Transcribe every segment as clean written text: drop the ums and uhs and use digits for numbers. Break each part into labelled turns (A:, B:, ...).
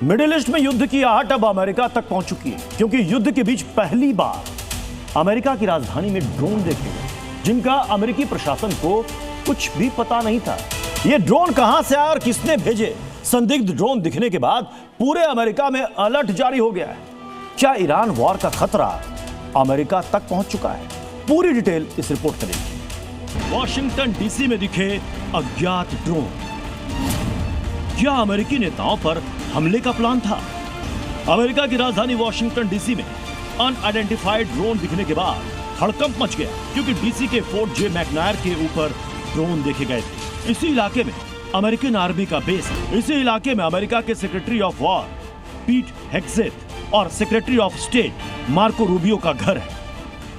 A: Middle east में युद्ध की आहट अब अमेरिका तक पहुंच चुकी है, क्योंकि युद्ध के बीच पहली बार अमेरिका की राजधानी में ड्रोन देखे गए, जिनका अमेरिकी प्रशासन को कुछ भी पता नहीं था। ये ड्रोन कहां से आए और किसने भेजे? संदिग्ध ड्रोन दिखने के बाद पूरे अमेरिका में अलर्ट जारी हो गया है। क्या ईरान वॉर का खतरा अमेरिका तक पहुंच चुका है? पूरी डिटेल इस रिपोर्ट में देखिए। वॉशिंगटन डीसी में दिखे अज्ञात ड्रोन। क्या अमेरिकी नेताओं पर हमले का प्लान था? अमेरिका की राजधानी वॉशिंगटन डीसी में अनआइडेंटिफाइड ड्रोन दिखने के बाद हड़कंप मच गया, क्योंकि डीसी के फोर्ट जे मैकनायर के ऊपर ड्रोन देखे गए थे। इसी इलाके में अमेरिकन आर्मी का बेस है। इसी इलाके में अमेरिका के सेक्रेटरी ऑफ वॉर पीट हेग्सेथ और secretary of state Marco Rubio का घर है,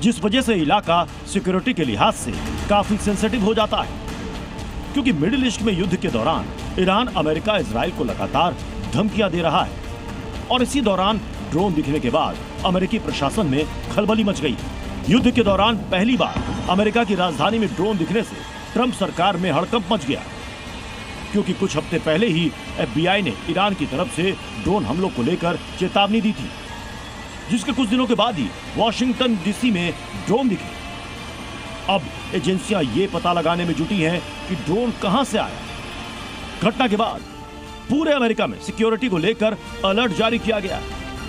A: जिस वजह से इलाका सिक्योरिटी के लिहाज से काफी सेंसिटिव हो जाता है। क्योंकि मिडिल ईस्ट में युद्ध के दौरान ईरान अमेरिका इजराइल को लगातार धमकियां दे रहा है, और इसी दौरान ड्रोन दिखने के बाद अमेरिकी प्रशासन में खलबली मच गई। युद्ध के दौरान पहली बार अमेरिका की राजधानी में ड्रोन दिखने से ट्रंप सरकार में हड़कंप मच गया, क्योंकि कुछ हफ्ते पहले ही FBI ने ईरान की तरफ से ड्रोन हमलों को लेकर चेतावनी दी थी, जिसके कुछ दिनों के बाद ही वॉशिंगटन डीसी में ड्रोन दिखे। अब एजेंसियां ये पता लगाने में जुटी हैं कि ड्रोन कहां से आया। घटना के बाद पूरे अमेरिका में सिक्योरिटी को लेकर अलर्ट जारी किया गया।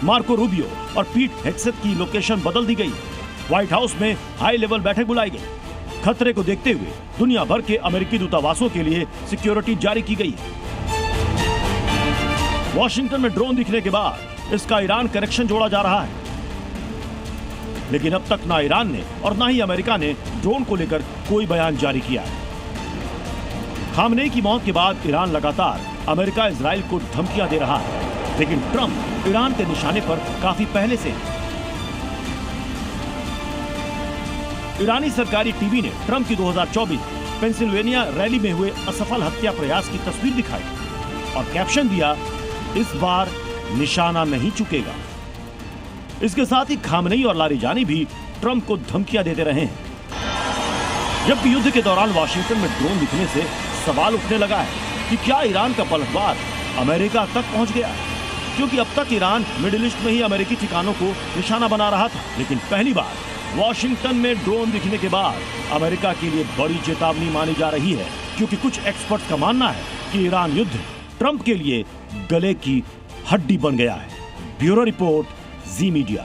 A: मार्को रूबियो और पीट हेग्सेथ की लोकेशन बदल दी गई। व्हाइट हाउस में हाई लेवल बैठक बुलाई गई। खतरे को देखते हुए दुनिया भर के अमेरिकी दूतावासों के लिए सिक्योरिटी जारी की गई। वॉशिंगटन में ड्रोन दिखने के बाद इसका ईरान कनेक्शन जोड़ा जा रहा है, लेकिन अब तक ना ईरान ने और ना ही अमेरिका ने ड्रोन को लेकर कोई बयान जारी किया है। खामनेई की मौत के बाद ईरान लगातार अमेरिका इजराइल को धमकियां दे रहा है, लेकिन ट्रंप ईरान के निशाने पर काफी पहले से है। ईरानी सरकारी टीवी ने ट्रंप की 2024 पेंसिल्वेनिया रैली में हुए असफल हत्या प्रयास की तस्वीर दिखाई और कैप्शन दिया, इस बार निशाना नहीं चुकेगा। इसके साथ ही खामनेई और लारीजानी भी ट्रंप को धमकियां देते रहे हैं। जबकि युद्ध के दौरान वाशिंगटन में ड्रोन दिखने से सवाल उठने लगा है कि क्या ईरान का पलटवार अमेरिका तक पहुंच गया, क्योंकि अब तक ईरान मिडिल ईस्ट में ही अमेरिकी ठिकानों को निशाना बना रहा था। लेकिन पहली बार वॉशिंगटन में ड्रोन दिखने के बाद अमेरिका के लिए बड़ी चेतावनी मानी जा रही है, क्योंकि कुछ एक्सपर्ट्स का मानना है कि ईरान युद्ध ट्रंप के लिए गले की हड्डी बन गया है। ब्यूरो रिपोर्ट, जी मीडिया।